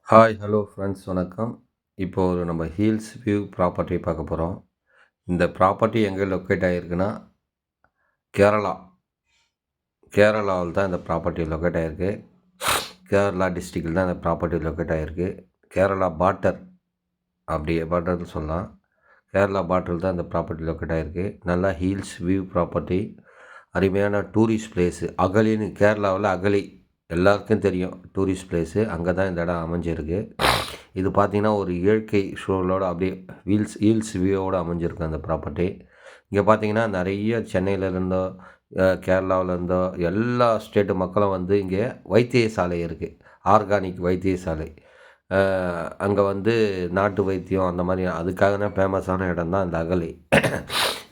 Hello friends வணக்கம். இப்போ நம்ம ஹில்ஸ் வியூ ப்ராப்பர்ட்டி பார்க்க போகிறோம். இந்த ப்ராப்பர்ட்டி எங்கே லொக்கேட் ஆகிருக்குன்னா கேரளா. கேரளாவில் தான் இந்த ப்ராப்பர்ட்டி லொக்கேட் ஆகிருக்கு. கேரளா டிஸ்ட்ரிக்டில் தான் இந்த ப்ராப்பர்ட்டி லொக்கேட் ஆகிருக்கு. கேரளா பார்டர் பார்டர்னு சொல்லலாம். கேரளா பார்டரில் தான் இந்த ப்ராப்பர்ட்டி லொக்கேட் ஆகிருக்கு. நல்லா ஹில்ஸ் வியூ ப்ராப்பர்ட்டி, அருமையான டூரிஸ்ட் பிளேஸு. அகலின்னு கேரளாவில் அகலி எல்லாருக்கும் தெரியும் டூரிஸ்ட் பிளேஸு. அங்கே தான் இந்த இடம் அமைஞ்சிருக்கு. இது பார்த்திங்கன்னா ஒரு இயற்கை சூழலோடு அப்படியே ஹில்ஸ் வியூவோடு அமைஞ்சிருக்கு அந்த ப்ராப்பர்ட்டி. இங்கே பார்த்திங்கன்னா நிறைய சென்னையிலேருந்தோ கேரளாவிலேருந்தோ எல்லா ஸ்டேட்டு மக்களும் வந்து இங்கே வைத்தியசாலை இருக்குது. ஆர்கானிக் வைத்தியசாலை. அங்கே வந்து நாட்டு வைத்தியம் அந்த மாதிரி அதுக்காக தான் ஃபேமஸான இடம் தான் இந்த அகலி.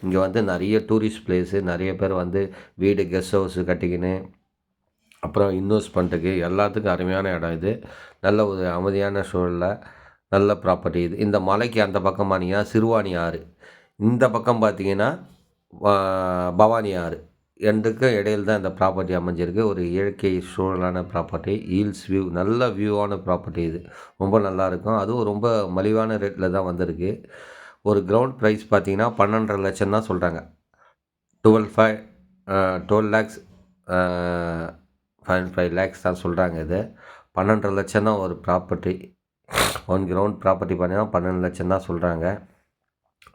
இங்கே வந்து நிறைய டூரிஸ்ட் பிளேஸு, நிறைய பேர் வந்து வீடு கெஸ்ட் ஹவுஸு கட்டிக்கின்னு அப்புறம் இன்வெஸ்ட்மெண்ட்டுக்கு எல்லாத்துக்கும் அருமையான இடம் இது. நல்ல ஒரு அமைதியான சூழலில் நல்ல ப்ராப்பர்ட்டி இது. இந்த மலைக்கு அந்த பக்கம் பார்த்தீங்கன்னா சிறுவாணி ஆறு, இந்த பக்கம் பார்த்தீங்கன்னா பவானி ஆறு, ரெண்டுக்கும் இடையில் தான் இந்த ப்ராப்பர்ட்டி அமைஞ்சிருக்கு. ஒரு இயற்கை சூழலான ப்ராப்பர்ட்டி, ஹில்ஸ் வியூ, நல்ல வியூவான ப்ராப்பர்ட்டி இது. ரொம்ப நல்லாயிருக்கும். அதுவும் ரொம்ப மலிவான ரேட்டில் தான் வந்திருக்கு. ஒரு கிரவுண்ட் ப்ரைஸ் பார்த்தீங்கன்னா 12.5 லட்சம் தான் சொல்கிறாங்க. 12 லேக்ஸ் 5 லேக்ஸ் தான் சொல்கிறாங்க. இது 12.5 லட்சம் தான் ஒரு ப்ராப்பர்ட்டி. 1 கிரவுண்ட் ப்ராப்பர்ட்டி பார்த்தீங்கன்னா 12 லட்சம் தான் சொல்கிறாங்க.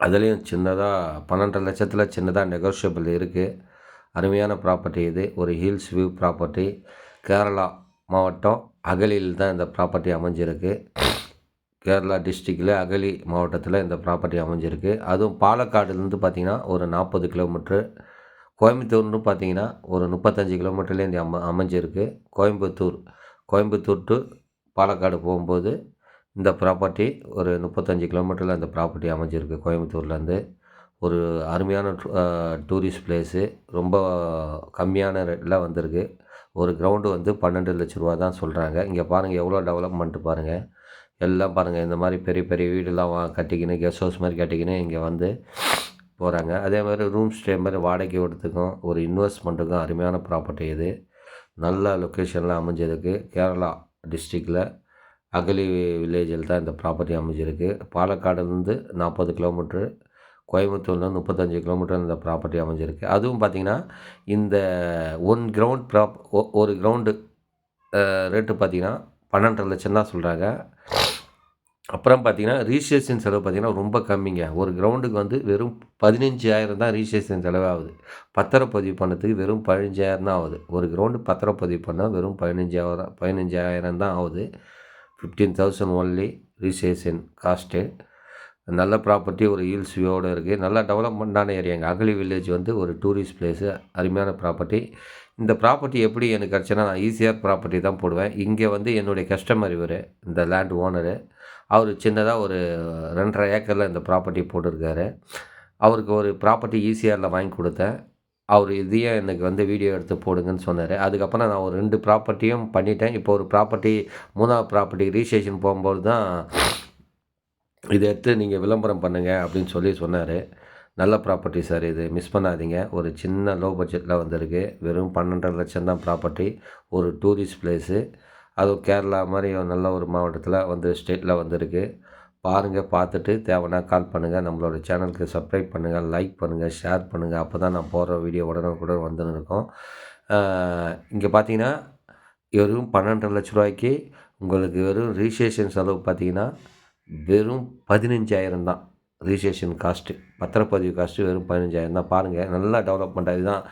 அதுலேயும் சின்னதாக 12.5 லட்சத்தில் சின்னதாக நெகோஷியபிள் இருக்குது. அருமையான ப்ராப்பர்ட்டி இது. ஒரு ஹில்ஸ் வியூ ப்ராப்பர்ட்டி. கேரளா மாவட்டம் அகலியில் தான் இந்த ப்ராப்பர்ட்டி அமைஞ்சிருக்கு. கேரளா டிஸ்ட்ரிக்டில் அகலி மாவட்டத்தில் இந்த ப்ராப்பர்ட்டி அமைஞ்சிருக்கு. அதுவும் பாலக்காடுலேருந்து பார்த்திங்கன்னா ஒரு 40 கிலோமீட்ரு, கோயம்புத்தூர்னு பார்த்திங்கன்னா ஒரு 35 கிலோமீட்டர்லேயே இந்த அமைஞ்சிருக்கு. கோயம்புத்தூர் டு பாலக்காடு போகும்போது இந்த ப்ராப்பர்ட்டி ஒரு 35 கிலோமீட்டரில் இந்த ப்ராப்பர்ட்டி அமைஞ்சிருக்கு. கோயம்புத்தூர்லேருந்து ஒரு அருமையான டூரிஸ்ட் பிளேஸு. ரொம்ப கம்மியான ரேட்டில் வந்திருக்கு. ஒரு கிரவுண்டு வந்து 12 லட்ச ரூபா தான் சொல்கிறாங்க. இங்கே பாருங்கள் எவ்வளோ டெவலப்மெண்ட்டு பாருங்கள். எல்லாம் பாருங்கள் இந்த மாதிரி பெரிய பெரிய வீடெல்லாம் கட்டிக்கின்னு கெஸ்ட் ஹவுஸ் மாதிரி கட்டிக்கின்னு இங்கே வந்து போகிறாங்க. அதே மாதிரி ரூம் ஸ்டே மாதிரி வாடகைக்கு விடுறதுக்கும் ஒரு இன்வெஸ்ட்மெண்ட்டுக்கும் அருமையான ப்ராப்பர்ட்டி இது. நல்ல லொக்கேஷனில் அமைஞ்சிருக்கு. கேரளா டிஸ்ட்ரிக்டில் அகலி வில்லேஜில் தான் இந்த ப்ராப்பர்ட்டி அமைஞ்சிருக்கு. பாலக்காடுலேருந்து 40 கிலோமீட்ரு, கோயம்புத்தூர்லேருந்து 35 கிலோமீட்டர் இந்த ப்ராப்பர்ட்டி அமைஞ்சிருக்கு. அதுவும் பார்த்திங்கன்னா இந்த ஒரு கிரவுண்டு ரேட்டு பார்த்திங்கன்னா 12.5 லட்சம் தான் சொல்கிறாங்க. அப்புறம் பார்த்திங்கன்னா ரிஜிஸ்ட்ரேஷன் செலவு பார்த்திங்கன்னா ரொம்ப கம்மிங்க. ஒரு கிரவுண்டுக்கு வந்து வெறும் 15,000 தான் ரிஜிஸ்ட்ரேஷன் செலவாகுது. பத்திரப்பதிவு பண்ணதுக்கு வெறும் 15,000 தான் ஆகுது. ஒரு கிரவுண்டு பத்திரப்பதிவு பண்ணால் வெறும் 15,000 தான் ஆகுது. 15,000 ஒன்லி ரிஜிஸ்ட்ரேஷன் காஸ்ட்டு. நல்ல ப்ராப்பர்ட்டி, ஒரு ஹில்ஸ் வியூவோடு இருக்குது. நல்லா டெவலப்மெண்ட்டான ஏரியாங்க. அகலி வில்லேஜ் வந்து ஒரு டூரிஸ்ட் பிளேஸு, அருமையான ப்ராப்பர்ட்டி. இந்த ப்ராப்பர்ட்டி எப்படி எனக்கு கிடச்சுன்னா நான் ஈஸியாக ப்ராப்பர்ட்டி தான் போடுவேன். இங்கே வந்து என்னுடைய கஸ்டமர் இவர், இந்த லேண்ட் ஓனரு. அவர் சின்னதாக ஒரு 2.5 ஏக்கரில் இந்த ப்ராப்பர்ட்டி போட்டிருக்காரு. அவருக்கு ஒரு ப்ராப்பர்ட்டி ஈசிஆரில் வாங்கி கொடுத்தேன். அவர் இதையே எனக்கு வந்து வீடியோ எடுத்து போடுங்கன்னு சொன்னார். அதுக்கப்புறம் நான் ஒரு 2 ப்ராப்பர்ட்டியும் பண்ணிட்டேன். இப்போ ஒரு ப்ராப்பர்ட்டி 3ஆவது ப்ராப்பர்ட்டி ரிஜிஸ்ட்ரேஷன் போகும்போது தான் இதை எடுத்து நீங்கள் விளம்பரம் பண்ணுங்கள் அப்படின்னு சொன்னார். நல்ல ப்ராப்பர்ட்டி சார், இது மிஸ் பண்ணாதீங்க. ஒரு சின்ன லோ பட்ஜெட்டில் வந்திருக்கு. வெறும் 12.5 லட்சம் தான் ப்ராப்பர்ட்டி. ஒரு டூரிஸ்ட் பிளேஸு, அதுவும் கேரளா மாதிரி நல்ல ஒரு மாவட்டத்தில் வந்து ஸ்டேட்டில் வந்திருக்கு. பாருங்கள், பார்த்துட்டு தேவைன்னா கால் பண்ணுங்கள். நம்மளோட சேனலுக்கு சப்ஸ்கிரைப் பண்ணுங்கள், லைக் பண்ணுங்கள், ஷேர் பண்ணுங்கள். அப்போ தான் நான் போடுற வீடியோ உடனுக்குடன் வந்துன்னு இருக்கும். இங்கே பார்த்தீங்கன்னா வெறும் 12.5 லட்ச ரூபாய்க்கு உங்களுக்கு வெறும் ரிஜிஸ்ட்ரேஷன் செலவு பார்த்தீங்கன்னா வெறும் 15,000 தான் ரிஜிஸ்ட்ரேஷன் காஸ்ட்டு. பத்திரப்பதிவு காஸ்ட்டு வெறும் 15,000 தான். பாருங்கள், நல்லா டெவலப்மெண்ட். அதுதான்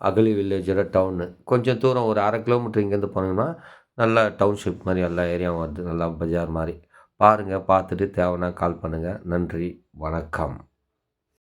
அகலி வில்லேஜோட டவுனு. கொஞ்சம் தூரம் ஒரு 1/2 கிலோமீட்டர் இங்கேருந்து போனீங்கன்னா நல்லா டவுன்ஷிப் மாதிரி எல்லா ஏரியாவும் வருது. நல்லா பஜார் மாதிரி. பாருங்கள், பார்த்துட்டு தேவைன்னா கால் பண்ணுங்கள். நன்றி, வணக்கம்.